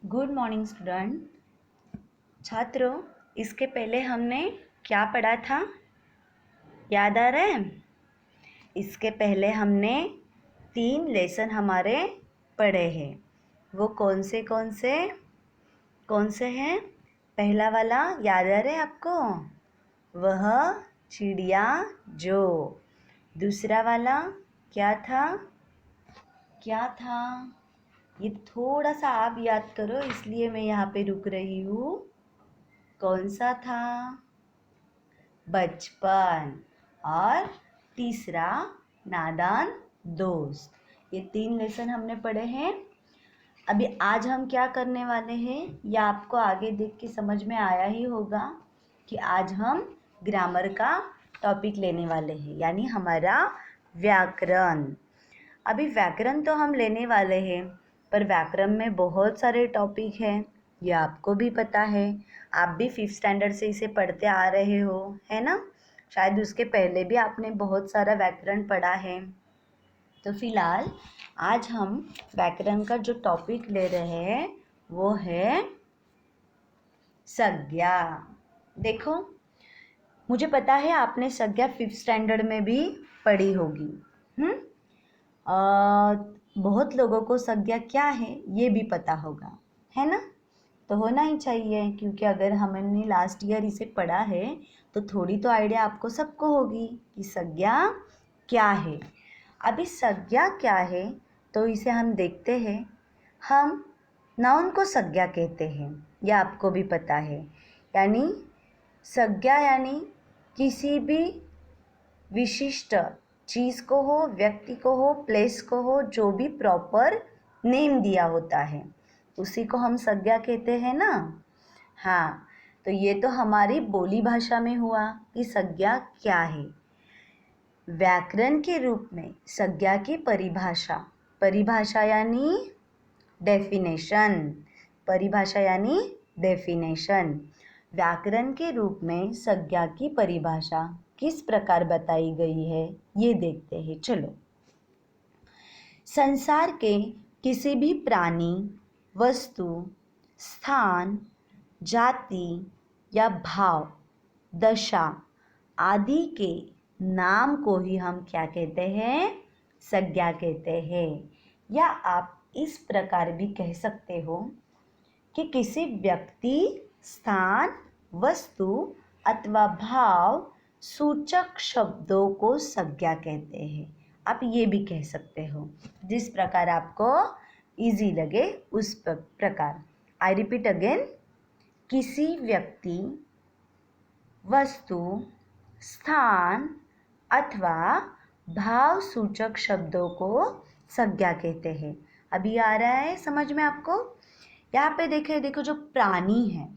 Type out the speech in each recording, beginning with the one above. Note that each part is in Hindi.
Good morning student. छात्रों, इसके पहले हमने क्या पढ़ा था? याद आ रहा है? इसके पहले हमने 3 लेसन हमारे पढ़े हैं। वो कौन से हैं? पहला वाला याद आ रहा है आपको? वह चिड़िया जो। दूसरा वाला क्या था? ये थोड़ा सा आप याद करो, इसलिए मैं यहाँ पे रुक रही हूँ। कौन सा था? बचपन। और तीसरा नादान दोस्त। ये 3 लेसन हमने पढ़े हैं। अभी आज हम क्या करने वाले हैं, या आपको आगे देख के समझ में आया ही होगा कि आज हम ग्रामर का टॉपिक लेने वाले हैं, यानी हमारा व्याकरण। अभी व्याकरण तो हम लेने वाले हैं, पर व्याकरण में बहुत सारे टॉपिक हैं, ये आपको भी पता है। आप भी 5th स्टैंडर्ड से इसे पढ़ते आ रहे हो, है ना? शायद उसके पहले भी आपने बहुत सारा व्याकरण पढ़ा है। तो फिलहाल आज हम व्याकरण का जो टॉपिक ले रहे हैं वो है संज्ञा। देखो, मुझे पता है आपने संज्ञा 5th स्टैंडर्ड में भी पढ़ी होगी। बहुत लोगों को संज्ञा क्या है ये भी पता होगा, है ना? तो होना ही चाहिए, क्योंकि अगर हमने लास्ट ईयर इसे पढ़ा है तो थोड़ी तो आइडिया आपको सबको होगी कि संज्ञा क्या है। अभी संज्ञा क्या है तो इसे हम देखते हैं। हम नाउन को संज्ञा कहते हैं, यह आपको भी पता है। यानी संज्ञा यानी किसी भी विशिष्ट चीज़ को हो, व्यक्ति को हो, प्लेस को हो, जो भी प्रॉपर नेम दिया होता है उसी को हम संज्ञा कहते हैं ना। हाँ, तो ये तो हमारी बोली भाषा में हुआ कि संज्ञा क्या है। व्याकरण के रूप में संज्ञा की परिभाषा यानी डेफिनेशन। व्याकरण के रूप में संज्ञा की परिभाषा किस प्रकार बताई गई है ये देखते हैं। चलो, संसार के किसी भी प्राणी, वस्तु, स्थान, जाति या भाव, दशा आदि के नाम को ही हम क्या कहते हैं? संज्ञा कहते हैं। या आप इस प्रकार भी कह सकते हो कि किसी व्यक्ति, स्थान, वस्तु अथवा भाव सूचक शब्दों को संज्ञा कहते हैं। आप ये भी कह सकते हो, जिस प्रकार आपको इजी लगे उस प्रकार। आई रिपीट अगेन, किसी व्यक्ति, वस्तु, स्थान अथवा भाव सूचक शब्दों को संज्ञा कहते हैं। अभी आ रहा है समझ में आपको? यहाँ पे देखो जो प्राणी है,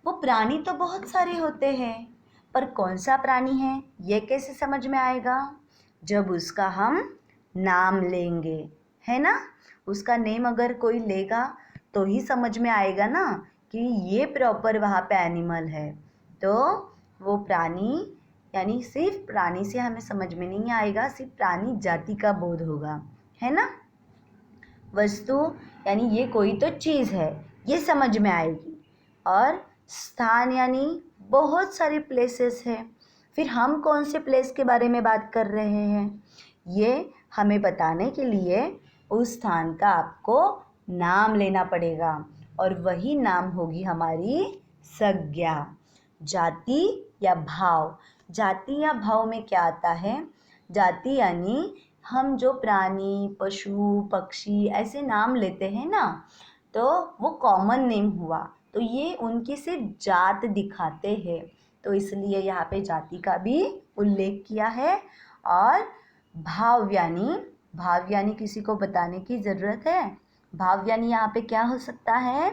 वो प्राणी तो बहुत सारे होते हैं, पर कौन सा प्राणी है ये कैसे समझ में आएगा? जब उसका हम नाम लेंगे, है ना? उसका नेम अगर कोई लेगा तो ही समझ में आएगा ना कि ये प्रॉपर वहाँ पे एनिमल है। तो वो प्राणी यानी सिर्फ प्राणी से हमें समझ में नहीं आएगा, सिर्फ प्राणी जाति का बोध होगा, है ना? वस्तु यानी ये कोई तो चीज़ है, ये समझ में आएगी। और स्थान यानी बहुत सारे प्लेसेस हैं। फिर हम कौन से प्लेस के बारे में बात कर रहे हैं, ये हमें बताने के लिए उस स्थान का आपको नाम लेना पड़ेगा, और वही नाम होगी हमारी संज्ञा। जाति या भाव में क्या आता है? जाति यानी हम जो प्राणी, पशु, पक्षी ऐसे नाम लेते हैं ना, तो वो कॉमन नेम हुआ, तो ये उनकी सिर्फ जात दिखाते हैं, तो इसलिए यहाँ पे जाति का भी उल्लेख किया है। और भाव यानी किसी को बताने की ज़रूरत है। भाव यानी यहाँ पे क्या हो सकता है?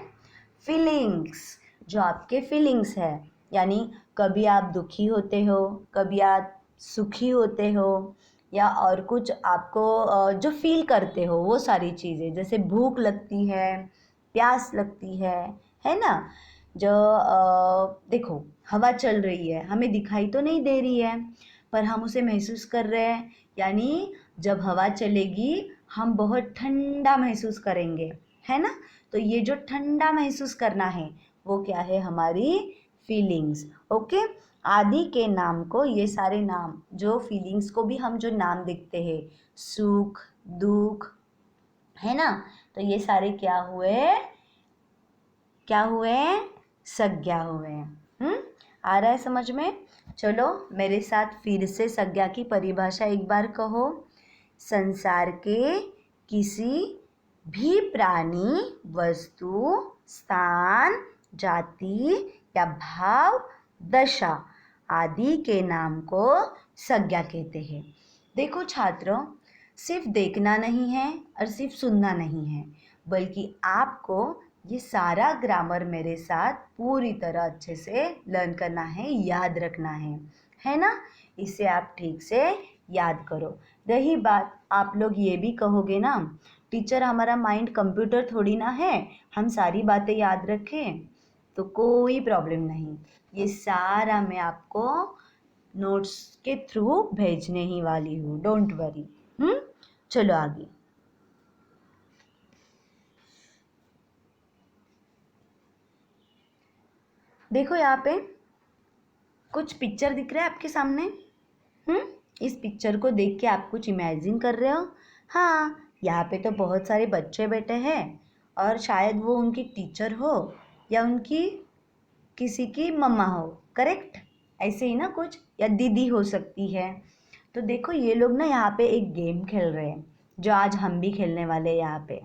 फीलिंग्स, जो आपके फीलिंग्स है, यानी कभी आप दुखी होते हो, कभी आप सुखी होते हो, या और कुछ आपको जो फील करते हो वो सारी चीज़ें, जैसे भूख लगती है, प्यास लगती है ना? जो देखो, हवा चल रही है, हमें दिखाई तो नहीं दे रही है, पर हम उसे महसूस कर रहे हैं। यानी जब हवा चलेगी हम बहुत ठंडा महसूस करेंगे, है ना? तो ये जो ठंडा महसूस करना है वो क्या है, हमारी फीलिंग्स। ओके, आदि के नाम को, ये सारे नाम जो फीलिंग्स को भी हम जो नाम देखते हैं, सुख, दुख, है ना, तो ये सारे क्या हुए, क्या हुए, संज्ञा हुए। आ रहा है समझ में? चलो मेरे साथ फिर से संज्ञा की परिभाषा एक बार कहो। संसार के किसी भी प्राणी, वस्तु, स्थान, जाति या भाव, दशा आदि के नाम को संज्ञा कहते हैं। देखो छात्रों, सिर्फ देखना नहीं है और सिर्फ सुनना नहीं है, बल्कि आपको ये सारा ग्रामर मेरे साथ पूरी तरह अच्छे से लर्न करना है, याद रखना है ना? इसे आप ठीक से याद करो। रही बात, आप लोग ये भी कहोगे ना, टीचर हमारा माइंड कंप्यूटर थोड़ी ना है, हम सारी बातें याद रखें, तो कोई प्रॉब्लम नहीं, ये सारा मैं आपको नोट्स के थ्रू भेजने ही वाली हूँ, डोंट वरी। चलो आगे। देखो यहाँ पे कुछ पिक्चर दिख रहा है आपके सामने। इस पिक्चर को देख के आप कुछ इमेजिन कर रहे हो? हाँ, यहाँ पे तो बहुत सारे बच्चे बैठे हैं और शायद वो उनकी टीचर हो या उनकी किसी की मम्मा हो, करेक्ट? ऐसे ही ना कुछ, या दीदी हो सकती है। तो देखो ये लोग ना यहाँ पे एक गेम खेल रहे हैं जो आज हम भी खेलने वाले हैं यहाँ पे।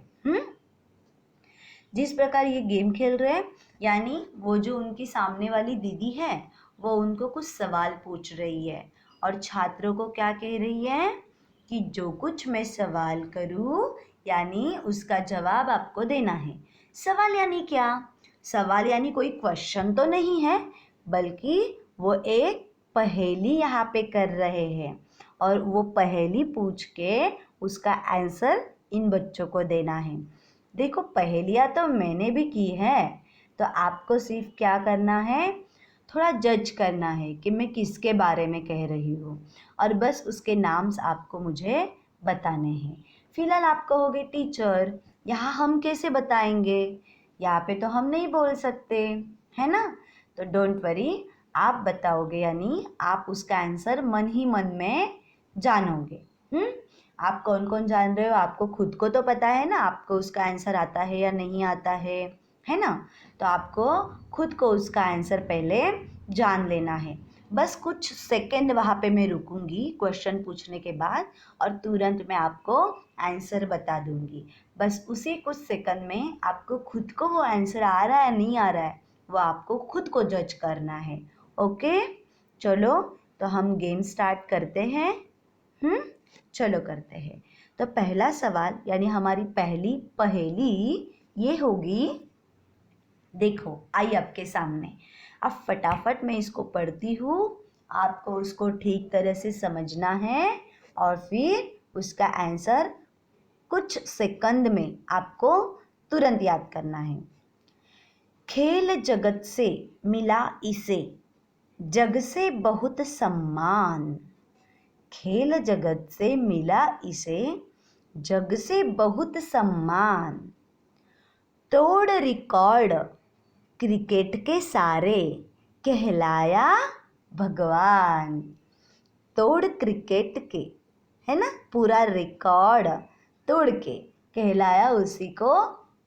जिस प्रकार ये गेम खेल रहे हैं, यानी वो जो उनकी सामने वाली दीदी है वो उनको कुछ सवाल पूछ रही है और छात्रों को क्या कह रही है कि जो कुछ मैं सवाल करूं यानी उसका जवाब आपको देना है। सवाल यानी क्या? सवाल यानी कोई क्वेश्चन तो नहीं है, बल्कि वो एक पहेली यहाँ पे कर रहे हैं और वो पहेली पूछ के उसका आंसर इन बच्चों को देना है। देखो पहेलियाँ तो मैंने भी की है, तो आपको सिर्फ क्या करना है, थोड़ा जज करना है कि मैं किसके बारे में कह रही हूँ और बस उसके नाम आपको मुझे बताने हैं। फिलहाल आप कहोगे टीचर यहाँ हम कैसे बताएंगे, यहाँ पे तो हम नहीं बोल सकते, है ना? तो डोंट वरी, आप बताओगे यानी आप उसका आंसर मन ही मन में जानोगे। आप कौन कौन जान रहे हो, आपको खुद को तो पता है ना, आपको उसका आंसर आता है या नहीं आता है ना? तो आपको खुद को उसका आंसर पहले जान लेना है। बस कुछ सेकंड वहाँ पे मैं रुकूंगी क्वेश्चन पूछने के बाद और तुरंत मैं आपको आंसर बता दूंगी। बस उसी कुछ सेकंड में आपको खुद को वो आंसर आ रहा है नहीं आ रहा है वो आपको खुद को जज करना है। ओके, चलो तो हम गेम स्टार्ट करते हैं। चलो करते हैं। तो पहला सवाल यानी हमारी पहली पहेली ये होगी, देखो आई आपके सामने। अब फटाफट मैं इसको पढ़ती हूँ, आपको उसको ठीक तरह से समझना है और फिर उसका आंसर कुछ सेकंड में आपको तुरंत याद करना है। खेल जगत से मिला इसे, जग से बहुत सम्मान। खेल जगत से मिला इसे, जग से बहुत सम्मान। तोड़ रिकॉर्ड क्रिकेट के सारे, कहलाया भगवान। तोड़ क्रिकेट के, है ना, पूरा रिकॉर्ड तोड़ के कहलाया उसी को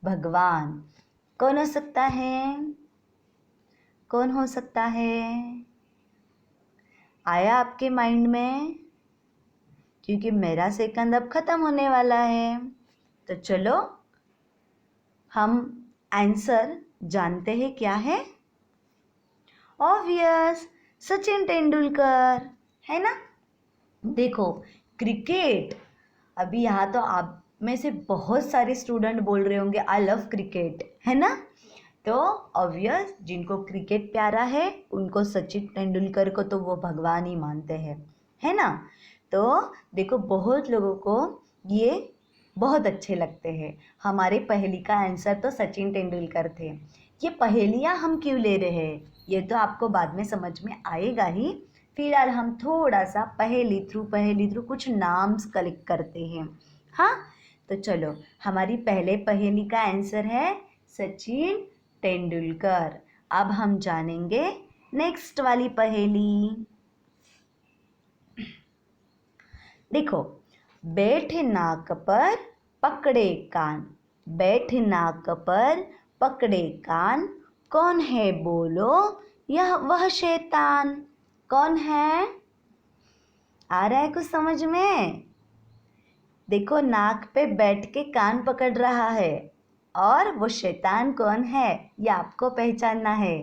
भगवान। कौन हो सकता है? कौन हो सकता है? आया आपके माइंड में? क्योंकि मेरा सेकंड अब ख़त्म होने वाला है, तो चलो हम आंसर जानते हैं क्या है। ऑब्वियस, सचिन तेंदुलकर, है ना? देखो क्रिकेट, अभी यहाँ तो आप में से बहुत सारे स्टूडेंट बोल रहे होंगे आई लव क्रिकेट, है ना? तो ऑब्वियस जिनको क्रिकेट प्यारा है उनको सचिन तेंदुलकर को तो वो भगवान ही मानते हैं, है ना? तो देखो बहुत लोगों को ये बहुत अच्छे लगते हैं। हमारे पहेली का आंसर तो सचिन तेंदुलकर थे। ये पहेलियाँ हम क्यों ले रहे हैं ये तो आपको बाद में समझ में आएगा ही। फिलहाल हम थोड़ा सा पहेली थ्रू कुछ नाम्स कलेक्ट करते हैं। हाँ, तो चलो हमारी पहले पहेली का आंसर है सचिन तेंदुलकर। अब हम जानेंगे नेक्स्ट वाली पहेली। देखो, बैठे नाक पर पकड़े कान, बैठे नाक पर पकड़े कान, कौन है बोलो यह वह शैतान। कौन है? आ रहा है कुछ समझ में? देखो, नाक पे बैठ के कान पकड़ रहा है, और वो शैतान कौन है ये आपको पहचानना है।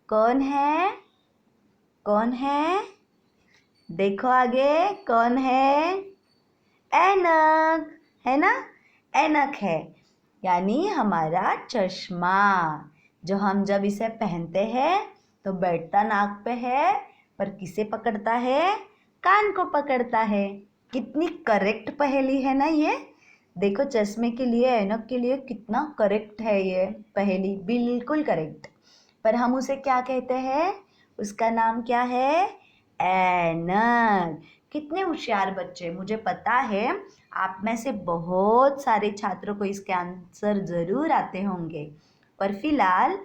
कौन है? कौन है? देखो आगे, कौन है? ऐनक, है ना? ऐनक है, यानी हमारा चश्मा, जो हम जब इसे पहनते हैं तो बैठता नाक पे है, पर किसे पकड़ता है? कान को पकड़ता है। कितनी करेक्ट पहेली है ना ये। देखो, चश्मे के लिए, ऐनक के लिए कितना करेक्ट है ये पहेली, बिल्कुल करेक्ट। पर हम उसे क्या कहते हैं? उसका नाम क्या है? ऐनक। कितने होशियार बच्चे, मुझे पता है आप में से बहुत सारे छात्रों को इसके आंसर ज़रूर आते होंगे, पर फिलहाल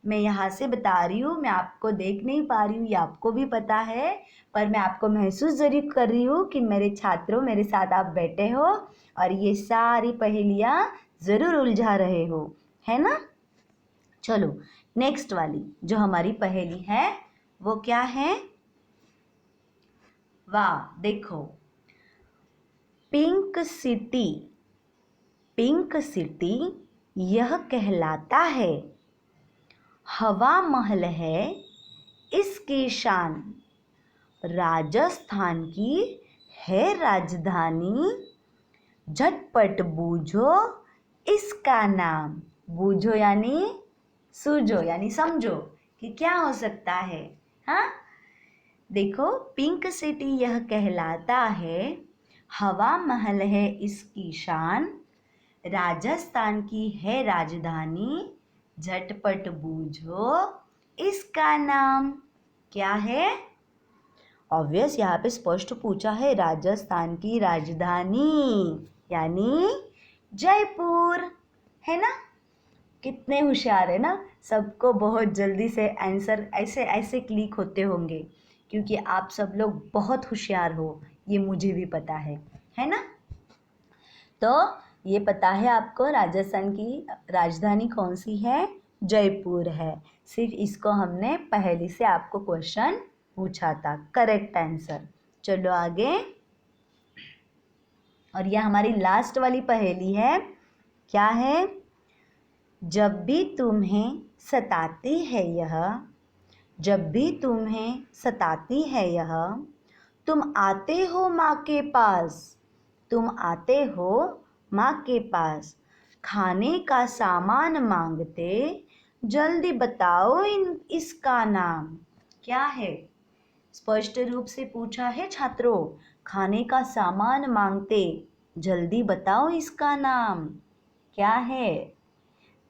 मैं यहाँ से बता रही हूँ, मैं आपको देख नहीं पा रही हूँ, ये आपको भी पता है, पर मैं आपको महसूस ज़रूर कर रही हूँ कि मेरे छात्रों, मेरे साथ आप बैठे हो और ये सारी पहेलियाँ ज़रूर उलझा रहे हो, है ना? चलो, नेक्स्ट वाली जो हमारी पहेली है वो क्या है? वाह, देखो, पिंक सिटी, पिंक सिटी यह कहलाता है, हवा महल है इसकी शान, राजस्थान की है राजधानी, झटपट बूझो इसका नाम। बूझो यानी सूझो, यानी समझो कि क्या हो सकता है। हाँ, देखो, पिंक सिटी यह कहलाता है, हवा महल है इसकी शान, राजस्थान की है राजधानी, झटपट बूझो इसका नाम। क्या है? ऑब्वियस, यहाँ पे स्पष्ट पूछा है, राजस्थान की राजधानी यानी जयपुर, है ना? कितने होशियार है ना। सबको बहुत जल्दी से आंसर ऐसे ऐसे क्लिक होते होंगे, क्योंकि आप सब लोग बहुत होशियार हो, ये मुझे भी पता है ना? तो ये पता है आपको राजस्थान की राजधानी कौन सी है? जयपुर है। सिर्फ इसको हमने पहले से आपको क्वेश्चन पूछा था, करेक्ट आंसर। चलो आगे, और यह हमारी लास्ट वाली पहेली है। क्या है? जब भी तुम्हें सताती है यह, जब भी तुम्हें सताती है यह, तुम आते हो माँ के पास, तुम आते हो माँ के पास, खाने का सामान मांगते, जल्दी बताओ इसका नाम। क्या है? स्पष्ट रूप से पूछा है छात्रों, खाने का सामान मांगते, जल्दी बताओ इसका नाम। क्या है?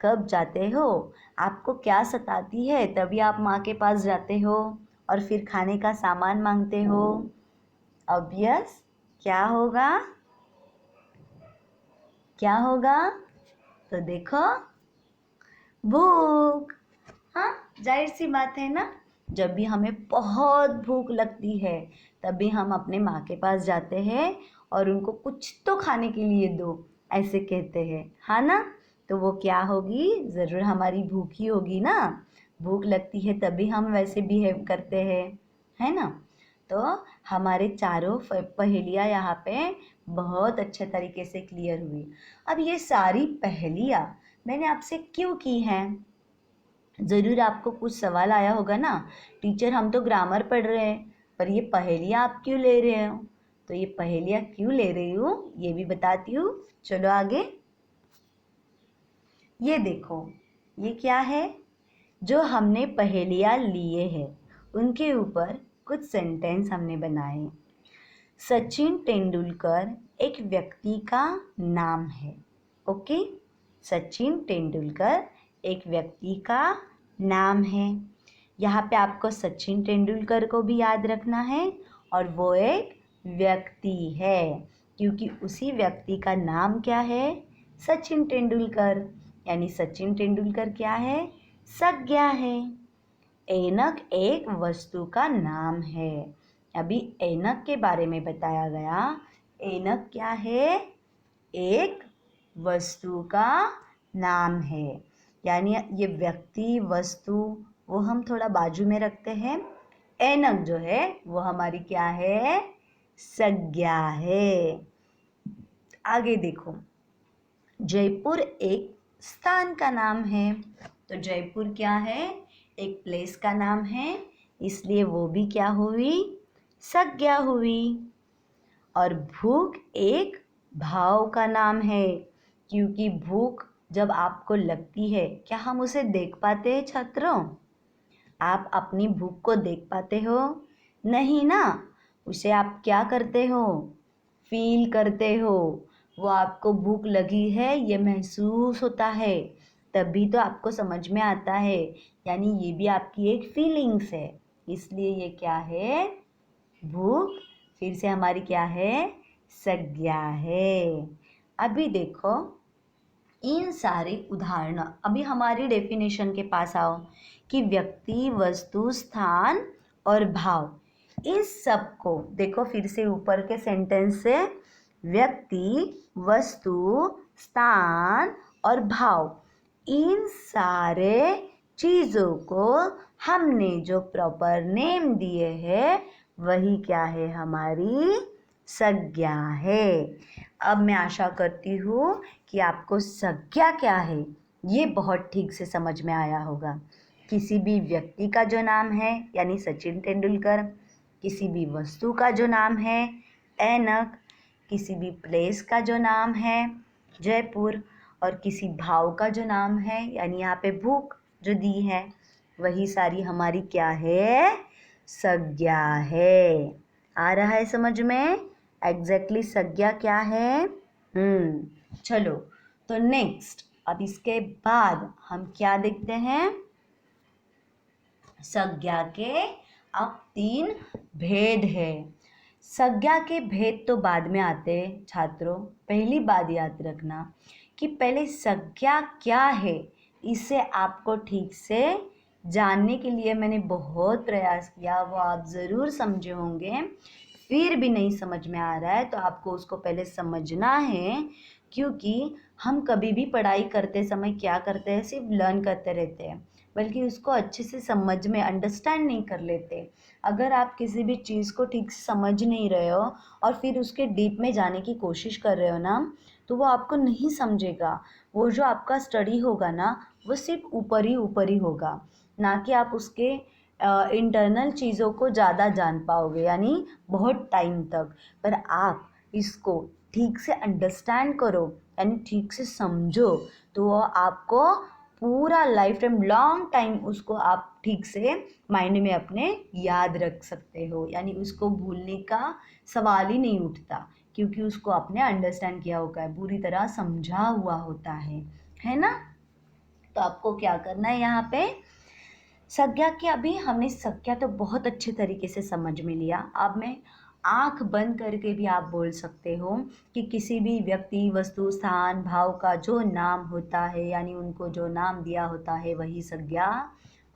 कब जाते हो, आपको क्या सताती है तभी आप माँ के पास जाते हो और फिर खाने का सामान मांगते हो। ऑब्वियस, क्या होगा? क्या होगा? तो देखो, भूख। हाँ, जाहिर सी बात है ना। जब भी हमें बहुत भूख लगती है तभी हम अपने माँ के पास जाते हैं और उनको कुछ तो खाने के लिए दो, ऐसे कहते हैं, हाँ ना? तो वो क्या होगी? ज़रूर हमारी भूख ही होगी ना। भूख लगती है तभी हम वैसे बिहेव करते हैं, है ना? तो हमारे चारों पहेलियाँ यहाँ पे बहुत अच्छे तरीके से क्लियर हुई। अब ये सारी पहेलियाँ मैंने आपसे क्यों की हैं? ज़रूर आपको कुछ सवाल आया होगा ना, टीचर हम तो ग्रामर पढ़ रहे हैं, पर ये पहेलियाँ आप क्यों ले रहे हो? तो ये पहेलियाँ क्यों ले रही हूँ ये भी बताती हूँ। चलो आगे, ये देखो, ये क्या है? जो हमने पहेलियाँ लिए हैं उनके ऊपर कुछ सेंटेंस हमने बनाए। सचिन तेंदुलकर एक व्यक्ति का नाम है। ओके, सचिन तेंदुलकर एक व्यक्ति का नाम है। यहाँ पे आपको सचिन तेंदुलकर को भी याद रखना है, और वो एक व्यक्ति है क्योंकि उसी व्यक्ति का नाम क्या है? सचिन तेंदुलकर। यानी सचिन तेंदुलकर क्या है? संज्ञा है। ऐनक एक वस्तु का नाम है। अभी ऐनक के बारे में बताया गया। ऐनक क्या है? एक वस्तु का नाम है। यानी ये व्यक्ति, वस्तु, वो हम थोड़ा बाजू में रखते हैं। ऐनक जो है वो हमारी क्या है? संज्ञा है। आगे देखो, जयपुर एक स्थान का नाम है। तो जयपुर क्या है? एक प्लेस का नाम है, इसलिए वो भी क्या हुई? संज्ञा हुई। और भूख एक भाव का नाम है, क्योंकि भूख जब आपको लगती है, क्या हम उसे देख पाते हैं छात्रों? आप अपनी भूख को देख पाते हो? नहीं ना। उसे आप क्या करते हो? फील करते हो। वो आपको भूख लगी है ये महसूस होता है, तभी तो आपको समझ में आता है। यानी ये भी आपकी एक फीलिंग्स है, इसलिए ये क्या है? भूख फिर से हमारी क्या है? संज्ञा है। अभी देखो इन सारे उदाहरण, अभी हमारी डेफिनेशन के पास आओ कि व्यक्ति, वस्तु, स्थान और भाव, इस सब को देखो फिर से ऊपर के सेंटेंस से। व्यक्ति, वस्तु, स्थान और भाव, इन सारे चीज़ों को हमने जो प्रॉपर नेम दिए हैं वही क्या है? हमारी संज्ञा है। अब मैं आशा करती हूँ कि आपको संज्ञा क्या है ये बहुत ठीक से समझ में आया होगा। किसी भी व्यक्ति का जो नाम है यानी सचिन तेंदुलकर, किसी भी वस्तु का जो नाम है ऐनक, किसी भी प्लेस का जो नाम है जयपुर, और किसी भाव का जो नाम है यानी यहाँ पे भूख जो दी है, वही सारी हमारी क्या है? संज्ञा है। आ रहा है समझ में? एग्जैक्टली संज्ञा क्या है? चलो तो नेक्स्ट, अब इसके बाद हम क्या देखते हैं? संज्ञा के अब 3 भेद है। संज्ञा के भेद तो बाद में आते हैं छात्रों। पहली बात याद रखना कि पहले संज्ञा क्या है, इसे आपको ठीक से जानने के लिए मैंने बहुत प्रयास किया, वो आप ज़रूर समझे होंगे। फिर भी नहीं समझ में आ रहा है तो आपको उसको पहले समझना है, क्योंकि हम कभी भी पढ़ाई करते समय क्या करते हैं? सिर्फ लर्न करते रहते हैं, बल्कि उसको अच्छे से समझ में अंडरस्टैंड नहीं कर लेते। अगर आप किसी भी चीज़ को ठीक से समझ नहीं रहे हो और फिर उसके डीप में जाने की कोशिश कर रहे हो ना, तो वो आपको नहीं समझेगा। वो जो आपका स्टडी होगा ना, वो सिर्फ ऊपर ही होगा, ना कि आप उसके इंटरनल चीज़ों को ज़्यादा जान पाओगे, यानी बहुत टाइम तक। पर आप इसको ठीक से अंडरस्टैंड करो, यानी ठीक से समझो, तो वो आपको पूरा लाइफ टाइम, लॉन्ग टाइम उसको आप ठीक से माइंड में अपने याद रख सकते हो। यानी उसको भूलने का सवाल ही नहीं उठता, क्योंकि उसको आपने अंडरस्टैंड किया होगा है, पूरी तरह समझा हुआ होता है ना? तो आपको क्या करना है यहाँ पे? संज्ञा की अभी हमने संज्ञा तो बहुत अच्छे तरीके से समझ में लिया। अब मैं आंख बंद करके भी आप बोल सकते हो कि किसी भी व्यक्ति, वस्तु, स्थान, भाव का जो नाम होता है, यानी उनको जो नाम दिया होता है वही संज्ञा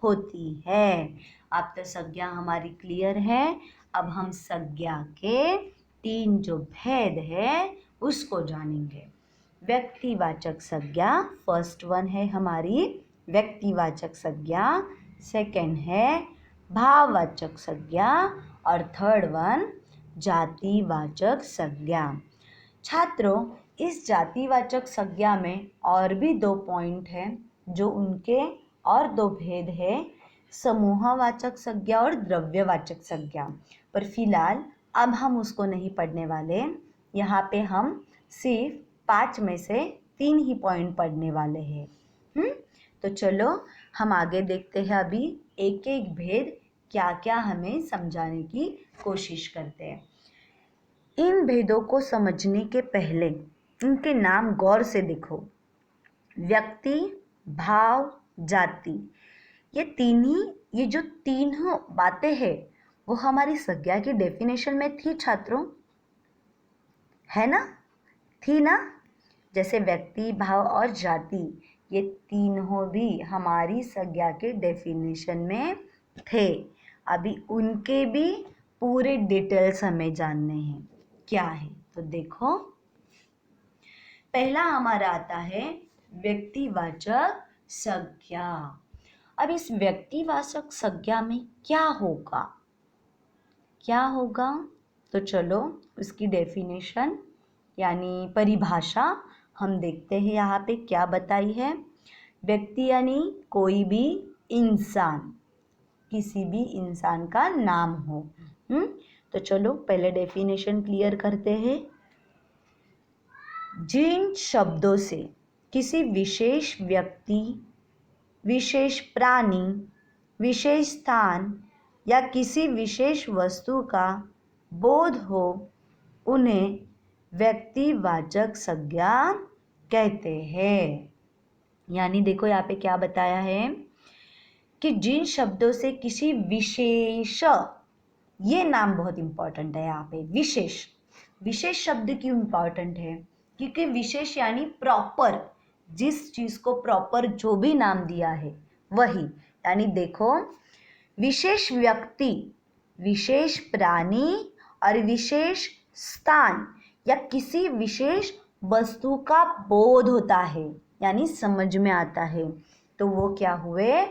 होती है। अब तो संज्ञा हमारी क्लियर है। अब हम संज्ञा के 3 जो भेद है उसको जानेंगे। व्यक्तिवाचक संज्ञा फर्स्ट वन है हमारी व्यक्तिवाचक संज्ञा, सेकंड है भाववाचक संज्ञा, और थर्ड वन जातिवाचक संज्ञा। छात्रों, इस जातिवाचक संज्ञा में और भी 2 पॉइंट हैं जो उनके, और 2 भेद है, समूहवाचक संज्ञा और द्रव्यवाचक संज्ञा। पर फिलहाल अब हम उसको नहीं पढ़ने वाले। यहाँ पे हम सिर्फ 5 में से 3 ही पॉइंट पढ़ने वाले हैं। तो चलो हम आगे देखते हैं। अभी एक एक भेद क्या क्या हमें समझाने की कोशिश करते हैं। इन भेदों को समझने के पहले इनके नाम गौर से देखो। व्यक्ति, भाव, जाति, ये जो तीनों बातें हैं वो हमारी संज्ञा की डेफिनेशन में थी छात्रों, है ना? थी ना? जैसे व्यक्ति, भाव और जाति, ये तीनों भी हमारी संज्ञा के डेफिनेशन में थे। अभी उनके भी पूरे डिटेल्स हमें जानने हैं क्या है। तो देखो, पहला हमारा आता है व्यक्तिवाचक संज्ञा। अब इस व्यक्तिवाचक संज्ञा में क्या होगा, तो चलो उसकी डेफिनेशन यानी परिभाषा हम देखते हैं यहाँ पे क्या बताई है। व्यक्ति यानी कोई भी इंसान, किसी भी इंसान का नाम हो। तो चलो पहले डेफिनेशन क्लियर करते हैं। जिन शब्दों से किसी विशेष व्यक्ति, विशेष प्राणी, विशेष स्थान या किसी विशेष वस्तु का बोध हो, उन्हें व्यक्तिवाचक संज्ञा कहते हैं। यानी देखो यहाँ पे क्या बताया है कि जिन शब्दों से किसी विशेष, ये नाम बहुत इंपॉर्टेंट है यहाँ पे, विशेष शब्द क्यों इंपॉर्टेंट है, क्योंकि विशेष यानी प्रॉपर, जिस चीज को प्रॉपर जो भी नाम दिया है वही। यानी देखो, विशेष व्यक्ति, विशेष प्राणी और विशेष स्थान या किसी विशेष वस्तु का बोध होता है, यानी समझ में आता है, तो वो क्या हुए,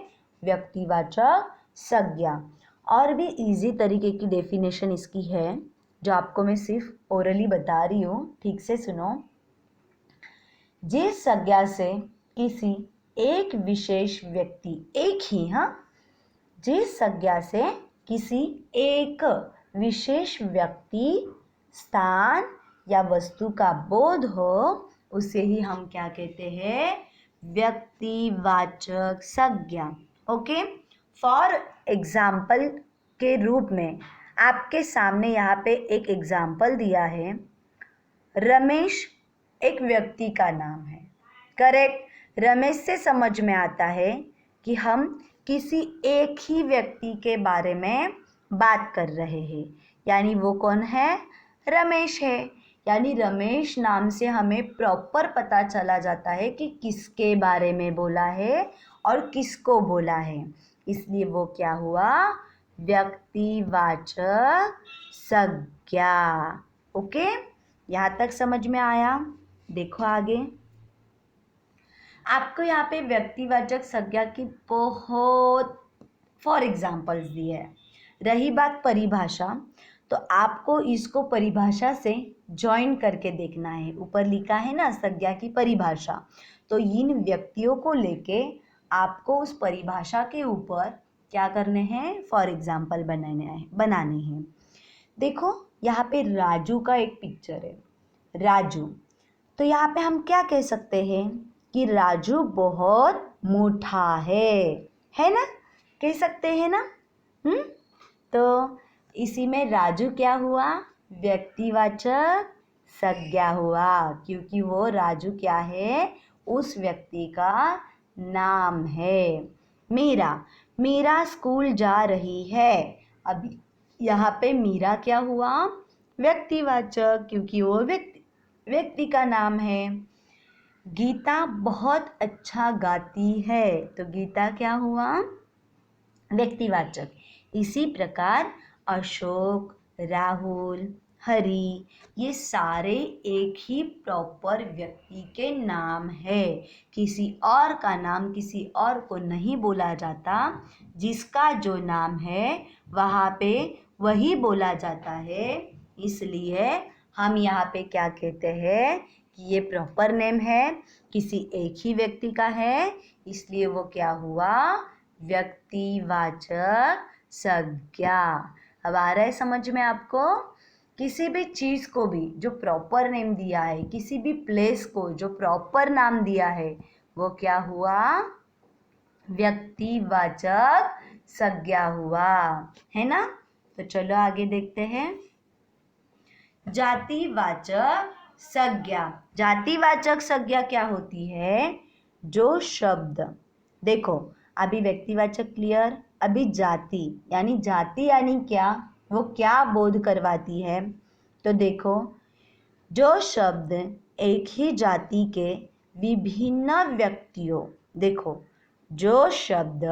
व्यक्तिवाचक संज्ञा। और भी इजी तरीके की डेफिनेशन इसकी है जो आपको मैं सिर्फ ओरली बता रही हूँ, ठीक से सुनो। जिस संज्ञा से किसी एक विशेष व्यक्ति, एक ही, जिस संज्ञा से किसी एक विशेष व्यक्ति, स्थान या वस्तु का बोध हो, उसे ही हम क्या कहते हैं, व्यक्तिवाचक संज्ञा। ओके, फॉर एग्जाम्पल के रूप में आपके सामने यहाँ पे एक एग्जाम्पल दिया है। रमेश एक व्यक्ति का नाम है, करेक्ट। रमेश से समझ में आता है कि हम किसी एक ही व्यक्ति के बारे में बात कर रहे हैं, यानी वो कौन है, रमेश है। यानी रमेश नाम से हमें प्रॉपर पता चला जाता है कि किसके बारे में बोला है और किसको बोला है, इसलिए वो क्या हुआ, व्यक्तिवाचक संज्ञा। ओके, यहाँ तक समझ में आया। देखो आगे, आपको यहाँ पे व्यक्तिवाचक संज्ञा की बहुत फॉर एग्जाम्पल्स दी है। रही बात परिभाषा, तो आपको इसको परिभाषा से ज्वाइन करके देखना है। ऊपर लिखा है ना संज्ञा की परिभाषा, तो इन व्यक्तियों को लेके आपको उस परिभाषा के ऊपर क्या करने हैं, फॉर एग्जाम्पल बनाने हैं। देखो यहाँ पे राजू का एक पिक्चर है, राजू। तो यहाँ पे हम क्या कह सकते हैं कि राजू बहुत मोटा है ना, कह सकते हैं ना। तो इसी में राजू क्या हुआ, व्यक्तिवाचक संज्ञा हुआ, क्योंकि वो राजू क्या है, उस व्यक्ति का नाम है। मीरा स्कूल जा रही है। अब यहाँ पे मीरा क्या हुआ, व्यक्तिवाचक, क्योंकि वो व्यक्ति का नाम है। गीता बहुत अच्छा गाती है, तो गीता क्या हुआ, व्यक्तिवाचक। इसी प्रकार अशोक, राहुल, हरि, ये सारे एक ही प्रॉपर व्यक्ति के नाम है। किसी और का नाम किसी और को नहीं बोला जाता, जिसका जो नाम है वहाँ पे वही बोला जाता है। इसलिए हम यहाँ पे क्या कहते हैं कि ये प्रॉपर नेम है, किसी एक ही व्यक्ति का है, इसलिए वो क्या हुआ, व्यक्तिवाचक संज्ञा। अब आ रहा है समझ में आपको। किसी भी चीज को भी जो प्रॉपर नेम दिया है, किसी भी प्लेस को जो प्रॉपर नाम दिया है, वो क्या हुआ, व्यक्तिवाचक संज्ञा हुआ, है ना। तो चलो आगे देखते हैं जातिवाचक संज्ञा। जातिवाचक संज्ञा क्या होती है, जो शब्द, देखो अभी व्यक्तिवाचक क्लियर, अभी जाति यानी क्या, वो क्या बोध करवाती है। तो देखो, जो शब्द एक ही जाति के विभिन्न व्यक्तियों, देखो जो शब्द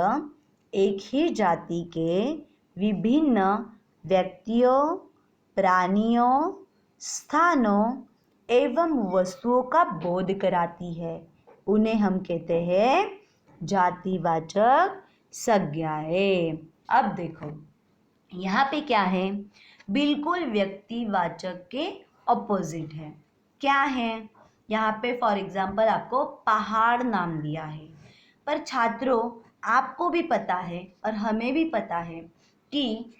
एक ही जाति के विभिन्न व्यक्तियों, प्राणियों, स्थानों एवं वस्तुओं का बोध कराती है, उन्हें हम कहते हैं जातिवाचक संज्ञाएं। अब देखो यहाँ पे क्या है, बिल्कुल व्यक्तिवाचक के ऑपोजिट है। क्या है यहाँ पे? फॉर एग्जाम्पल आपको पहाड़ नाम दिया है, पर छात्रों आपको भी पता है और हमें भी पता है कि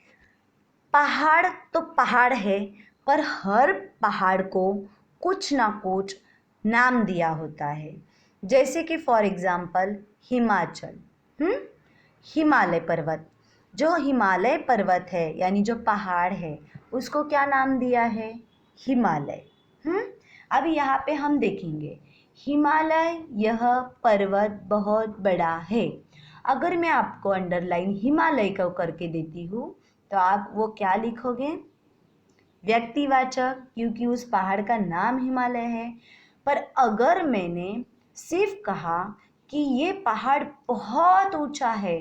पहाड़ तो पहाड़ है, पर हर पहाड़ को कुछ ना कुछ नाम दिया होता है। जैसे कि फॉर एग्जाम्पल हिमाचल, हिमालय पर्वत, जो हिमालय पर्वत है यानी जो पहाड़ है उसको क्या नाम दिया है? हिमालय। अब यहाँ पे हम देखेंगे हिमालय, यह पर्वत बहुत बड़ा है। अगर मैं आपको अंडरलाइन हिमालय को करके देती हूँ तो आप वो क्या लिखोगे? व्यक्तिवाचक, क्योंकि उस पहाड़ का नाम हिमालय है। पर अगर मैंने सिर्फ कहा कि ये पहाड़ बहुत ऊंचा है,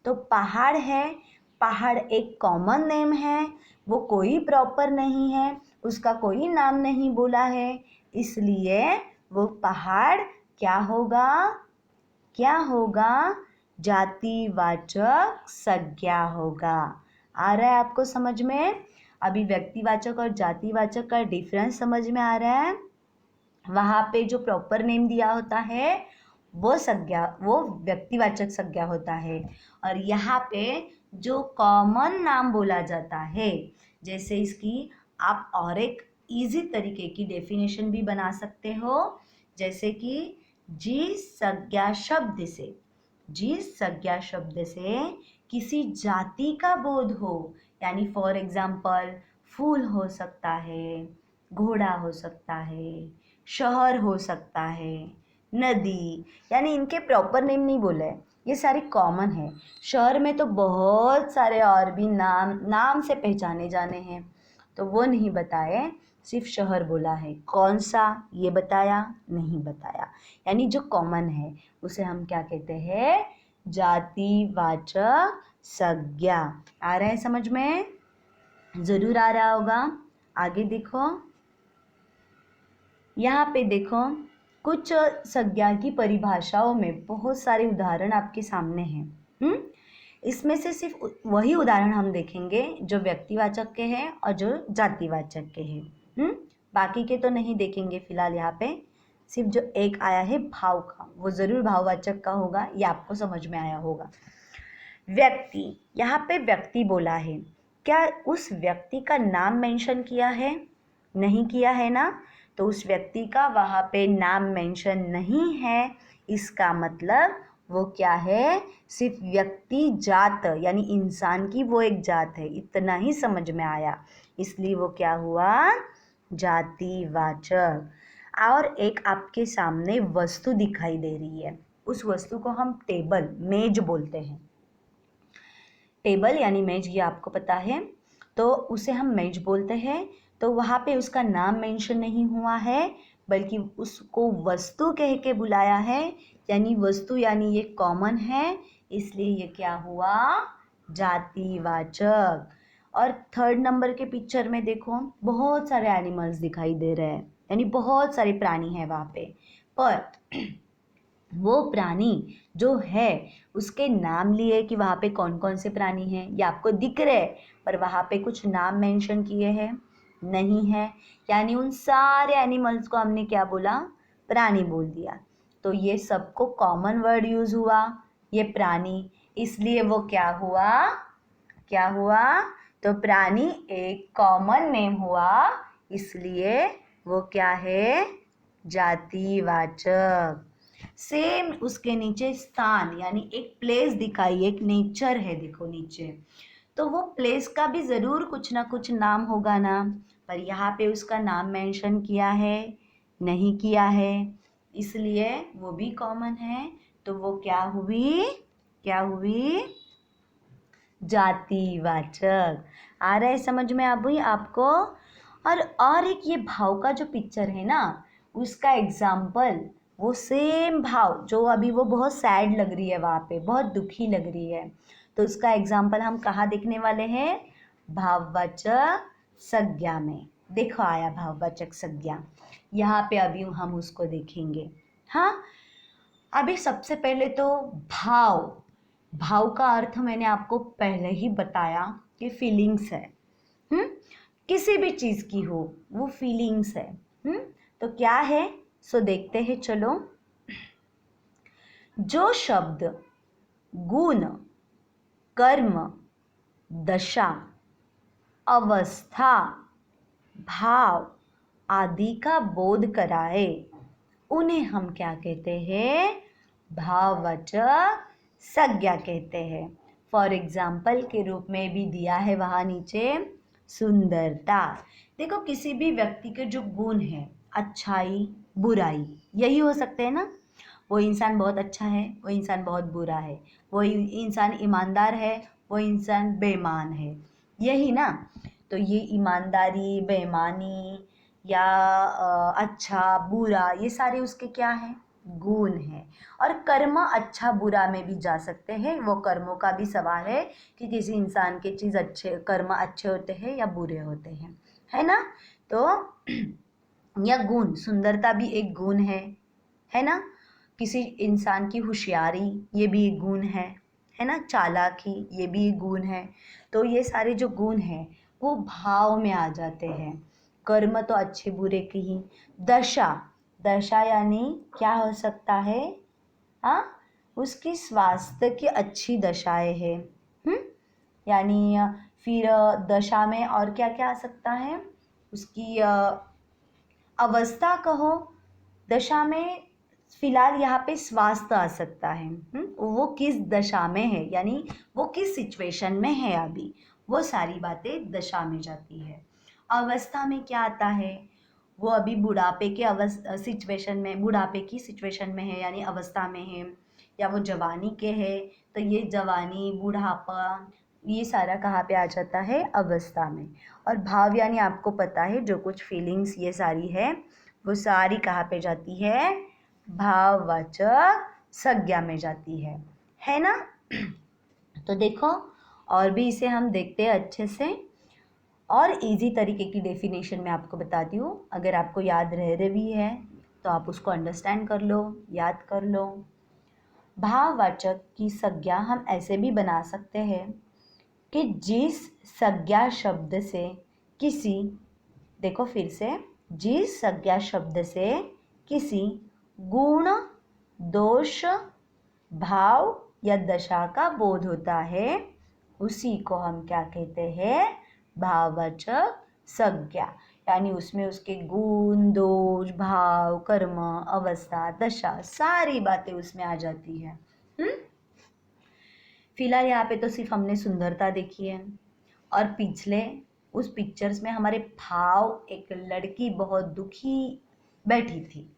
तो पहाड़ है, पहाड़ एक कॉमन नेम है, वो कोई प्रॉपर नहीं है, उसका कोई नाम नहीं बोला है, इसलिए वो पहाड़ क्या होगा? क्या होगा? जातिवाचक संज्ञा होगा। आ रहा है आपको समझ में? अभी व्यक्तिवाचक और जातिवाचक का डिफरेंस समझ में आ रहा है? वहाँ पे जो प्रॉपर नेम दिया होता है वो संज्ञा, वो व्यक्तिवाचक संज्ञा होता है, और यहाँ पे जो कॉमन नाम बोला जाता है, जैसे इसकी आप और एक इजी तरीके की डेफिनेशन भी बना सकते हो, जैसे कि जिस संज्ञा शब्द से, जिस संज्ञा शब्द से किसी जाति का बोध हो, यानी फॉर एग्जाम्पल फूल हो सकता है, घोड़ा हो सकता है, शहर हो सकता है, नदी, यानी इनके प्रॉपर नेम नहीं बोले, ये सारी कॉमन है। शहर में तो बहुत सारे और भी नाम से पहचाने जाने हैं, तो वो नहीं बताए, सिर्फ शहर बोला है। कौन सा ये बताया? नहीं बताया। यानी जो कॉमन है उसे हम क्या कहते हैं? जातिवाचक संज्ञा। आ रहा है समझ में? जरूर आ रहा होगा। आगे देखो, यहाँ पे देखो कुछ संज्ञा की परिभाषाओं में बहुत सारे उदाहरण आपके सामने हैं। इसमें से सिर्फ वही उदाहरण हम देखेंगे जो व्यक्तिवाचक के हैं और जो जातिवाचक के हैं। बाकी के तो नहीं देखेंगे फिलहाल। यहाँ पे सिर्फ जो एक आया है भाव का, वो जरूर भाववाचक का होगा, ये आपको समझ में आया होगा। व्यक्ति, यहाँ पे व्यक्ति बोला है, क्या उस व्यक्ति का नाम मेंशन किया है? नहीं किया है ना, तो उस व्यक्ति का वहाँ पे नाम मेंशन नहीं है, इसका मतलब वो क्या है? सिर्फ व्यक्ति जात, यानी इंसान की वो एक जात है, इतना ही समझ में आया, इसलिए वो क्या हुआ? जातिवाचक। और एक आपके सामने वस्तु दिखाई दे रही है, उस वस्तु को हम टेबल, मेज बोलते हैं। टेबल यानी मेज, ये आपको पता है, तो उसे हम मेज बोलते हैं। तो वहाँ पे उसका नाम मेंशन नहीं हुआ है, बल्कि उसको वस्तु कह के बुलाया है, यानी वस्तु यानी ये कॉमन है, इसलिए ये क्या हुआ? जातिवाचक। और थर्ड नंबर के पिक्चर में देखो बहुत सारे एनिमल्स दिखाई दे रहे हैं, यानी बहुत सारे प्राणी हैं वहाँ पे, पर वो प्राणी जो है उसके नाम लिए कि वहाँ पे कौन कौन से प्राणी हैं ये आपको दिख रहे, पर वहाँ पे कुछ नाम मेंशन किए हैं नहीं है, यानी उन सारे एनिमल्स को हमने क्या बोला? प्राणी बोल दिया। तो ये सबको कॉमन वर्ड यूज हुआ, ये प्राणी, इसलिए वो क्या हुआ? क्या हुआ? तो प्राणी एक कॉमन नेम हुआ, इसलिए वो क्या है? जातिवाचक। सेम उसके नीचे स्थान, यानी एक प्लेस दिखाई, एक नेचर है, देखो नीचे, तो वो प्लेस का भी ज़रूर कुछ ना कुछ नाम होगा ना, पर यहाँ पे उसका नाम मेंशन किया है? नहीं किया है, इसलिए वो भी कॉमन है, तो वो क्या हुई? क्या हुई? जातिवाचक। आ रहा है समझ में अभी आपको? और एक ये भाव का जो पिक्चर है ना, उसका एग्जाम्पल वो सेम भाव जो अभी वो बहुत सैड लग रही है, वहाँ पे बहुत दुखी लग रही है, तो उसका एग्जाम्पल हम कहाँ देखने वाले हैं? भाववाचक संज्ञा में। देखो आया भाववाचक संज्ञा, यहाँ पे अभी हम उसको देखेंगे। हाँ, अभी सबसे पहले तो भाव, भाव का अर्थ मैंने आपको पहले ही बताया कि फीलिंग्स है। हम्म, किसी भी चीज की हो वो फीलिंग्स है। तो क्या है, सो देखते हैं चलो। जो शब्द गुण, कर्म, दशा, अवस्था, भाव आदि का बोध कराए, उन्हें हम क्या कहते हैं? भाववाचक संज्ञा कहते हैं। फॉर एग्जाम्पल के रूप में भी दिया है वहाँ नीचे, सुंदरता। देखो किसी भी व्यक्ति के जो गुण है, अच्छाई, बुराई, यही हो सकते हैं ना। वो इंसान बहुत अच्छा है, वो इंसान बहुत बुरा है, वो इंसान ईमानदार है, वो इंसान बेईमान है, यही ना। तो ये ईमानदारी, बेईमानी या अच्छा बुरा, ये सारे उसके क्या हैं? गुण हैं। और कर्म अच्छा बुरा में भी जा सकते हैं, वो कर्मों का भी सवाल है कि किसी इंसान के चीज़ अच्छे कर्म अच्छे होते हैं या बुरे होते हैं, है ना। तो या गुण, सुंदरता भी एक गुण है ना। किसी इंसान की होशियारी, ये भी एक गुण है ना। चालाकी, ये भी एक गुण है। तो ये सारे जो गुण हैं वो भाव में आ जाते हैं। कर्म तो अच्छे बुरे की ही। दशा, दशा यानी क्या हो सकता है? हाँ, उसकी स्वास्थ्य की अच्छी दशाएं है। यानी फिर दशा में और क्या क्या आ सकता है? उसकी अवस्था कहो, दशा में फिलहाल यहाँ पे स्वास्थ्य आ सकता है। वो किस दशा में है, यानी वो किस सिचुएशन में है अभी, वो सारी बातें दशा में जाती है। अवस्था में क्या आता है? वो अभी बुढ़ापे के सिचुएशन में, बुढ़ापे की सिचुएशन में है, यानी अवस्था में है, या वो जवानी के है, तो ये जवानी, बुढ़ापा, ये सारा कहाँ पे आ जाता है? अवस्था में। और भाव यानी आपको पता है जो कुछ फीलिंग्स ये सारी है, वो सारी कहाँ पे जाती है? भाववाचक संज्ञा में जाती है ना। तो देखो, और भी इसे हम देखते हैं अच्छे से, और इजी तरीके की डेफिनेशन मैं आपको बताती हूँ। अगर आपको याद रह रही भी है तो आप उसको अंडरस्टैंड कर लो, याद कर लो। भाववाचक की संज्ञा हम ऐसे भी बना सकते हैं कि जिस संज्ञा शब्द से किसी, देखो फिर से, जिस संज्ञा शब्द से किसी गुण, दोष, भाव या दशा का बोध होता है, उसी को हम क्या कहते हैं? भाववाचक संज्ञा। यानी उसमें उसके गुण, दोष, भाव, कर्म, अवस्था, दशा, सारी बातें उसमें आ जाती है। फिलहाल यहाँ पे तो सिर्फ हमने सुंदरता देखी है, और पिछले उस पिक्चर्स में हमारे भाव, एक लड़की बहुत दुखी बैठी थी,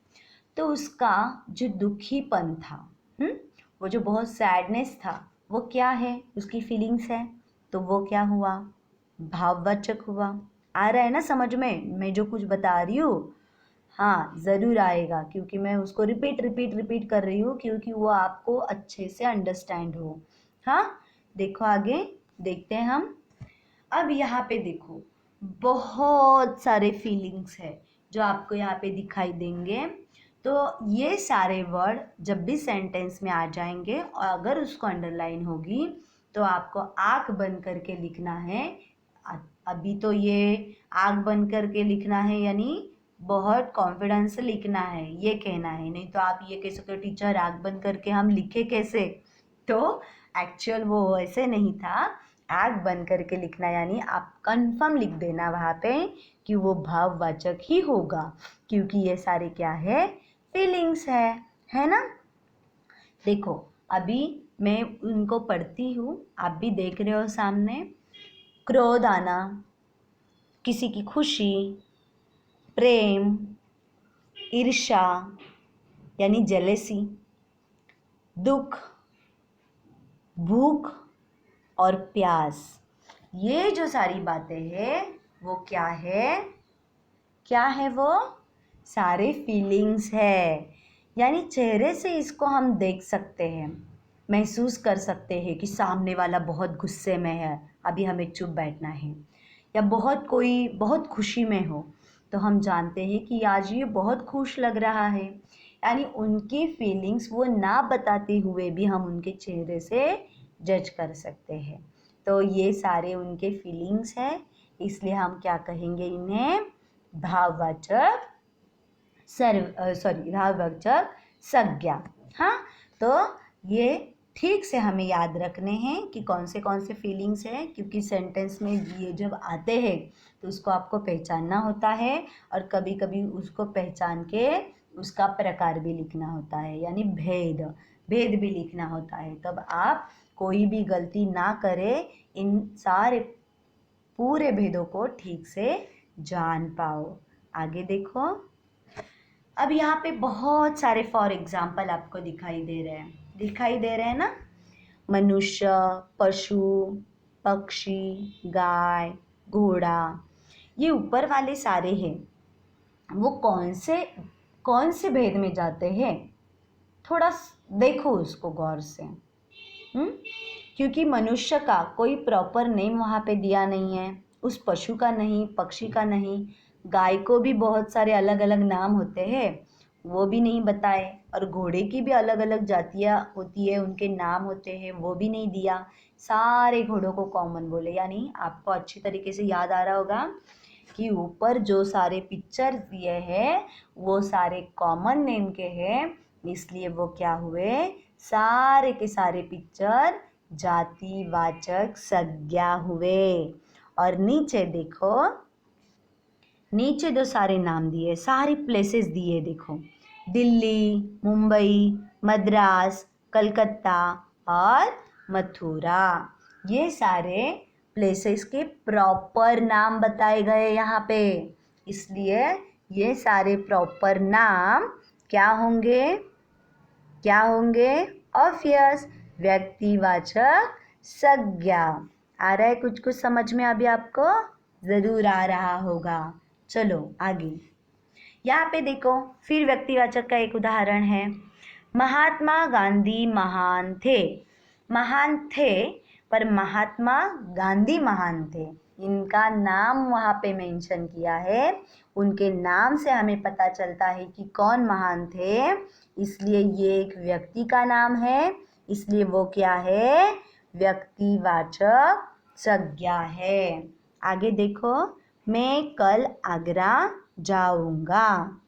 तो उसका जो दुखीपन था, वो जो बहुत सैडनेस था, वो क्या है? उसकी फीलिंग्स है, तो वो क्या हुआ? भाववाचक हुआ। आ रहा है ना समझ में मैं जो कुछ बता रही हूँ? हाँ, ज़रूर आएगा, क्योंकि मैं उसको रिपीट कर रही हूँ, क्योंकि वो आपको अच्छे से अंडरस्टैंड हो। हाँ, देखो आगे देखते हैं हम। अब यहाँ पे देखो, बहुत सारे फीलिंग्स है जो आपको यहाँ पे दिखाई देंगे। तो ये सारे वर्ड जब भी सेंटेंस में आ जाएंगे और अगर उसको अंडरलाइन होगी, तो आपको आँख बंद करके लिखना है। अभी तो ये आँख बंद करके लिखना है, यानी बहुत कॉन्फिडेंस से लिखना है, ये कहना है। नहीं तो आप ये कह सकते हो, टीचर आँख बंद करके हम लिखे कैसे? तो एक्चुअल वो ऐसे नहीं था। आँख बंद करके लिखना यानी आप कंफर्म लिख देना वहाँ पे कि वो भाववाचक ही होगा, क्योंकि ये सारे क्या है? फीलिंग्स है ना। देखो अभी मैं उनको पढ़ती हूँ, आप भी देख रहे हो सामने। क्रोध आना, किसी की खुशी, प्रेम, ईर्ष्या यानी जेलेसी, दुख, भूख और प्यास, ये जो सारी बातें हैं वो क्या है? क्या है वो? सारे फीलिंग्स है। यानी चेहरे से इसको हम देख सकते हैं, महसूस कर सकते हैं कि सामने वाला बहुत गुस्से में है, अभी हमें चुप बैठना है, या कोई बहुत खुशी में हो तो हम जानते हैं कि आज ये बहुत खुश लग रहा है। यानी उनकी फीलिंग्स वो ना बताते हुए भी हम उनके चेहरे से जज कर सकते हैं। तो ये सारे उनके फीलिंग्स हैं, इसलिए हम क्या कहेंगे इन्हें, भाववाचक भाववाचक संज्ञा। हाँ, तो ये ठीक से हमें याद रखने हैं कि कौन से फीलिंग्स हैं, क्योंकि सेंटेंस में ये जब आते हैं तो उसको आपको पहचानना होता है, और कभी कभी उसको पहचान के उसका प्रकार भी लिखना होता है, यानी भेद भेद भी लिखना होता है, तब आप कोई भी गलती ना करें, इन सारे पूरे भेदों को ठीक से जान पाओ। आगे देखो, अब यहाँ पे बहुत सारे फॉर एग्जाम्पल आपको दिखाई दे रहे हैं ना, मनुष्य, पशु, पक्षी, गाय, घोड़ा, ये ऊपर वाले सारे हैं, वो कौन से भेद में जाते हैं, थोड़ा देखो उसको गौर से। क्योंकि मनुष्य का कोई प्रॉपर नेम वहाँ पे दिया नहीं है, उस पशु का नहीं, पक्षी का नहीं, गाय को भी बहुत सारे अलग अलग नाम होते हैं, वो भी नहीं बताए, और घोड़े की भी अलग अलग जातियाँ होती है, उनके नाम होते हैं, वो भी नहीं दिया, सारे घोड़ों को कॉमन बोले। यानी आपको अच्छी तरीके से याद आ रहा होगा कि ऊपर जो सारे पिक्चर दिए हैं वो सारे कॉमन नेम के हैं, इसलिए वो क्या हुए, सारे के सारे पिक्चर जातिवाचक संज्ञा हुए। और नीचे देखो, नीचे जो सारे नाम दिए, सारी प्लेसेस दिए, देखो, दिल्ली, मुंबई, मद्रास, कलकत्ता और मथुरा, ये सारे प्लेसेस के प्रॉपर नाम बताए गए यहाँ पे, इसलिए ये सारे प्रॉपर नाम क्या होंगे, ऑब्वियस व्यक्तिवाचक संज्ञा। आ रहा है कुछ कुछ समझ में अभी आपको, ज़रूर आ रहा होगा। चलो आगे, यहाँ पे देखो, फिर व्यक्तिवाचक का एक उदाहरण है, महात्मा गांधी महान थे, पर महात्मा गांधी महान थे, इनका नाम वहाँ पे मेंशन किया है, उनके नाम से हमें पता चलता है कि कौन महान थे, इसलिए ये एक व्यक्ति का नाम है, इसलिए वो क्या है, व्यक्तिवाचक संज्ञा है। आगे देखो, मैं कल आगरा जाऊंगा,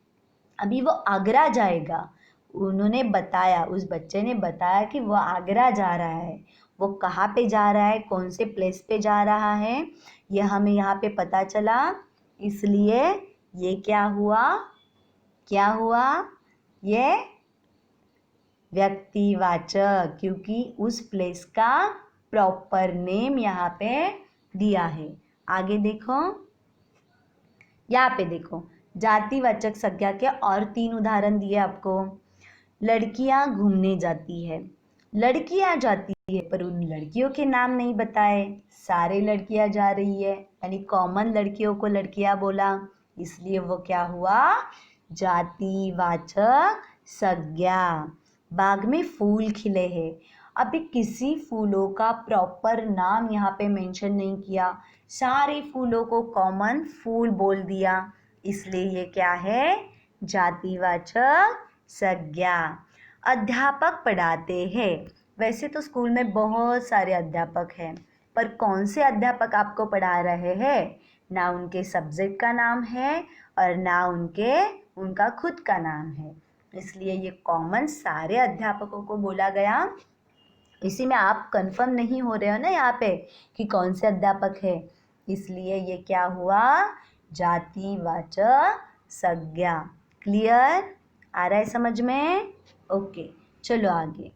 अभी वो आगरा जाएगा, उन्होंने बताया, उस बच्चे ने बताया कि वो आगरा जा रहा है, वो कहाँ पे जा रहा है, कौन से प्लेस पे जा रहा है, ये हमें यहाँ पे पता चला, इसलिए ये क्या हुआ, ये व्यक्तिवाचक, क्योंकि उस प्लेस का प्रॉपर नेम यहाँ पे दिया है। आगे देखो, यहाँ पे देखो, जातिवाचक संज्ञा के और 3 उदाहरण दिए आपको। लड़कियां घूमने जाती है, लड़कियां जाती है, पर उन लड़कियों के नाम नहीं बताए, सारे लड़कियां जा रही है, यानी कॉमन लड़कियों को लड़कियां बोला, इसलिए वो क्या हुआ, जातिवाचक संज्ञा। बाग में फूल खिले हैं, अभी किसी फूलों का प्रॉपर नाम यहाँ पे मेंशन नहीं किया, सारे फूलों को कॉमन फूल बोल दिया, इसलिए ये क्या है, जातिवाचक संज्ञा। अध्यापक पढ़ाते हैं, वैसे तो स्कूल में बहुत सारे अध्यापक हैं, पर कौन से अध्यापक आपको पढ़ा रहे हैं, ना उनके सब्जेक्ट का नाम है और ना उनका खुद का नाम है, इसलिए ये कॉमन सारे अध्यापकों को बोला गया। इसी में आप कंफर्म नहीं हो रहे हो ना यहाँ पे कि कौन से अध्यापक है, इसलिए ये क्या हुआ, जातिवाचक संज्ञा। क्लियर, आ रहा है समझ में, ओके, चलो आगे।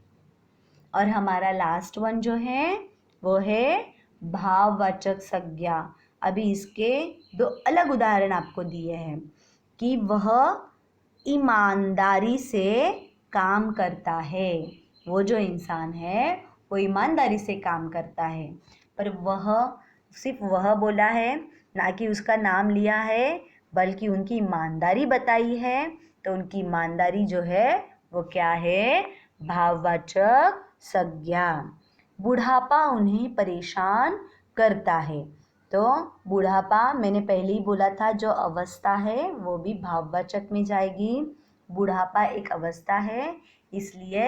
और हमारा लास्ट वन जो है वो है भाववाचक संज्ञा। अभी इसके 2 अलग उदाहरण आपको दिए हैं कि वह ईमानदारी से काम करता है, वो जो इंसान है वो ईमानदारी से काम करता है, पर वह सिर्फ वह बोला है, ना कि उसका नाम लिया है, बल्कि उनकी ईमानदारी बताई है, तो उनकी ईमानदारी जो है वो क्या है? भाववाचक संज्ञा। बुढ़ापा उन्हें परेशान करता है। तो बुढ़ापा मैंने पहले ही बोला था, जो अवस्था है वो भी भाववाचक में जाएगी। बुढ़ापा एक अवस्था है, इसलिए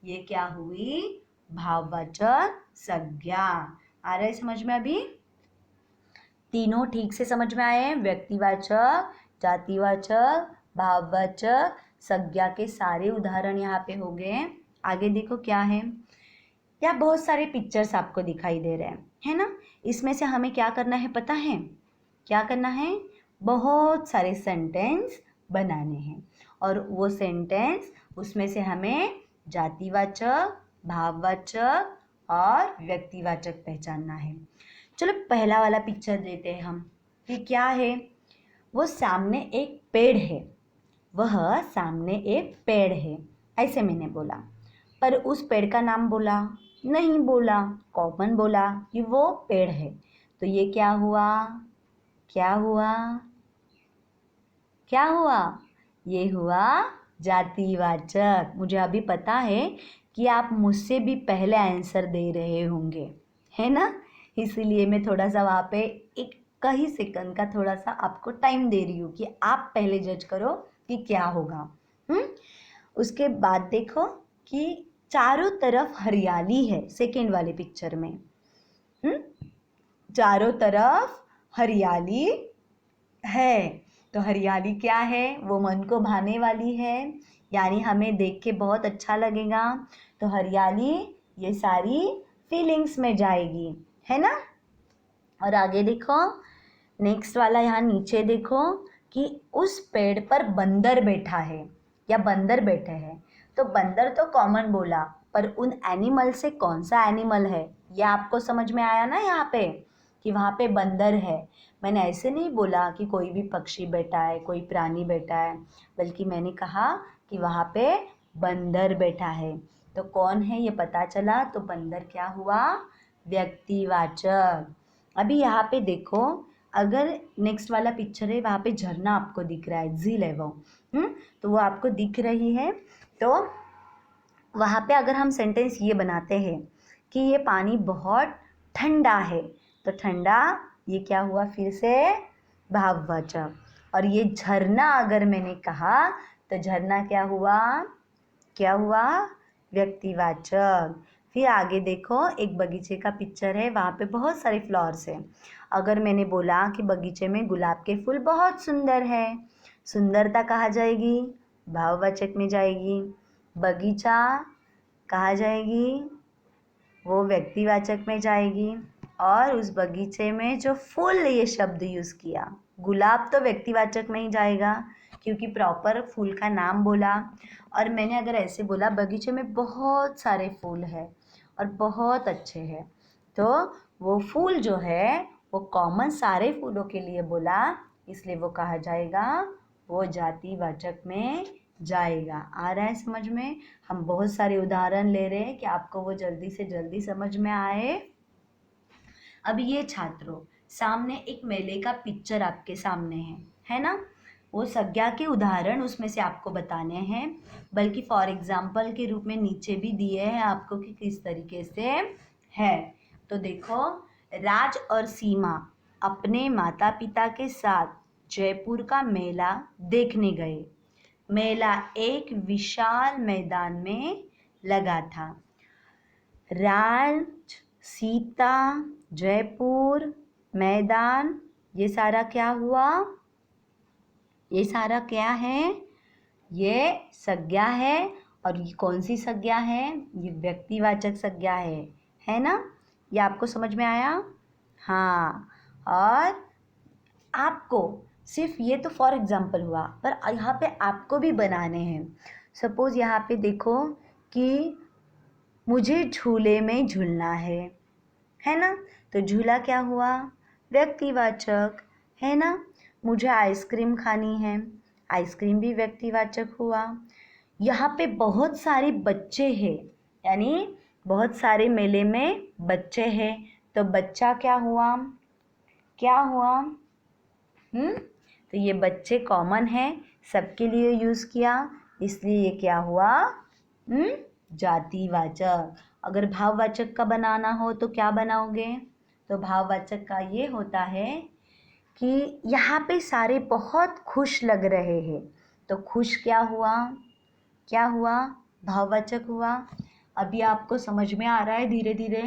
ये क्या हुई? भाववाचक संज्ञा। आ रहा है समझ में अभी? तीनों ठीक से समझ में आए हैं? व्यक्तिवाचक, जातिवाचक, भाववाचक संज्ञा के सारे उदाहरण यहाँ पे हो गए। आगे देखो क्या है। यहाँ बहुत सारे पिक्चर्स आपको दिखाई दे रहे हैं, है ना? इसमें से हमें क्या करना है पता है? क्या करना है? बहुत सारे सेंटेंस बनाने हैं, और वो सेंटेंस उसमें से हमें जातिवाचक, भाववाचक और व्यक्तिवाचक पहचानना है। चलो पहला वाला पिक्चर देते हैं हम। ये क्या है? वो सामने एक पेड़ है। वह सामने एक पेड़ है, ऐसे मैंने बोला, पर उस पेड़ का नाम बोला नहीं, बोला कॉमन बोला कि वो पेड़ है। तो ये क्या हुआ? क्या हुआ? क्या हुआ? ये हुआ जातिवाचक। मुझे अभी पता है कि आप मुझसे भी पहले आंसर दे रहे होंगे, है ना? इसीलिए मैं थोड़ा सा वहाँ पे एक कई सेकंड का थोड़ा सा आपको टाइम दे रही हूँ कि आप पहले जज करो कि क्या होगा। उसके बाद देखो कि चारों तरफ हरियाली है। सेकेंड वाले पिक्चर में चारों तरफ हरियाली है। तो हरियाली क्या है? वो मन को भाने वाली है, यानी हमें देख के बहुत अच्छा लगेगा। तो हरियाली ये सारी फीलिंग्स में जाएगी, है ना? और आगे देखो, नेक्स्ट वाला यहाँ नीचे देखो कि उस पेड़ पर बंदर बैठा है या बंदर बैठे हैं। तो बंदर तो कॉमन बोला, पर उन एनिमल से कौन सा एनिमल है ये आपको समझ में आया ना? यहाँ पे कि वहाँ पे बंदर है। मैंने ऐसे नहीं बोला कि कोई भी पक्षी बैठा है, कोई प्राणी बैठा है, बल्कि मैंने कहा कि वहाँ पे बंदर बैठा है। तो कौन है ये पता चला। तो बंदर क्या हुआ? व्यक्तिवाचक। अभी यहाँ पे देखो, अगर नेक्स्ट वाला पिक्चर है, वहाँ पे झरना आपको दिख रहा है, झील है वो, तो वो आपको दिख रही है। तो वहाँ पे अगर हम सेंटेंस ये बनाते हैं कि ये पानी बहुत ठंडा है, तो ठंडा ये क्या हुआ? फिर से भाववाचक। और ये झरना अगर मैंने कहा तो झरना क्या हुआ? क्या हुआ? व्यक्तिवाचक। फिर आगे देखो, एक बगीचे का पिक्चर है, वहाँ पे बहुत सारे फ्लावर्स हैं। अगर मैंने बोला कि बगीचे में गुलाब के फूल बहुत सुंदर है, सुंदरता कहाँ जाएगी? भाववाचक में जाएगी। बगीचा कहाँ जाएगी? वो व्यक्तिवाचक में जाएगी। और उस बगीचे में जो फूल, ये शब्द यूज़ किया, गुलाब तो व्यक्तिवाचक में ही जाएगा क्योंकि प्रॉपर फूल का नाम बोला। और मैंने अगर ऐसे बोला बगीचे में बहुत सारे फूल हैं और बहुत अच्छे हैं, तो वो फूल जो है वो कॉमन सारे फूलों के लिए बोला, इसलिए वो कहा जाएगा, वो जातिवाचक में जाएगा। आ रहा है समझ में? हम बहुत सारे उदाहरण ले रहे हैं कि आपको वो जल्दी से जल्दी समझ में आए। अब ये छात्रों, सामने एक मेले का पिक्चर आपके सामने है ना? वो संज्ञा के उदाहरण उसमें से आपको बताने हैं, बल्कि फॉर एग्जाम्पल के रूप में नीचे भी दिए हैं आपको कि किस तरीके से है। तो देखो, राज और सीमा अपने माता पिता के साथ जयपुर का मेला देखने गए। मेला एक विशाल मैदान में लगा था। राज, सीता, जयपुर, मैदान, ये सारा क्या हुआ? ये सारा क्या है? ये संज्ञा है। और ये कौन सी संज्ञा है? ये व्यक्तिवाचक संज्ञा है ना? ये आपको समझ में आया? हाँ। और आपको सिर्फ ये तो फॉर एग्जाम्पल हुआ, पर यहाँ पे आपको भी बनाने हैं। सपोज यहाँ पे देखो कि मुझे झूले में झूलना है ना? तो झूला क्या हुआ? व्यक्तिवाचक, है ना? मुझे आइसक्रीम खानी है, आइसक्रीम भी व्यक्तिवाचक हुआ। यहाँ पे बहुत सारे बच्चे हैं, यानी बहुत सारे मेले में बच्चे हैं, तो बच्चा क्या हुआ? क्या हुआ? तो ये बच्चे कॉमन है, सबके लिए यूज़ किया, इसलिए ये क्या हुआ, जातिवाचक। अगर भाववाचक का बनाना हो तो क्या बनाओगे, तो भाववाचक का ये होता है कि यहाँ पे सारे बहुत खुश लग रहे हैं, तो खुश क्या हुआ, क्या हुआ, भाववाचक हुआ। अभी आपको समझ में आ रहा है धीरे धीरे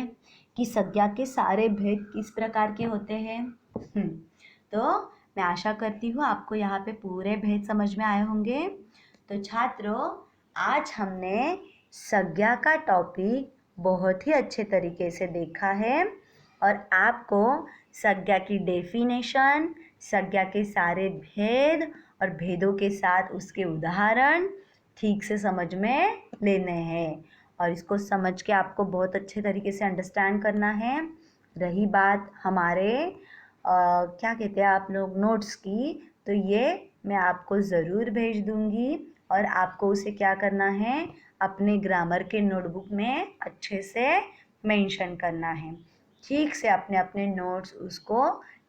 कि संज्ञा के सारे भेद किस प्रकार के होते हैं। तो मैं आशा करती हूँ आपको यहाँ पे पूरे भेद समझ में आए होंगे। तो छात्रों, आज हमने संज्ञा का टॉपिक बहुत ही अच्छे तरीके से देखा है और आपको संज्ञा की डेफिनेशन, संज्ञा के सारे भेद और भेदों के साथ उसके उदाहरण ठीक से समझ में लेने हैं और इसको समझ के आपको बहुत अच्छे तरीके से अंडरस्टैंड करना है। रही बात हमारे क्या कहते हैं आप लोग नोट्स की, तो ये मैं आपको ज़रूर भेज दूँगी और आपको उसे क्या करना है, अपने ग्रामर के नोटबुक में अच्छे से मेंशन करना है, ठीक से अपने अपने नोट्स उसको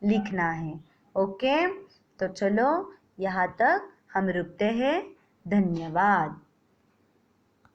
लिखना है। ओके, तो चलो यहाँ तक हम रुकते हैं। धन्यवाद।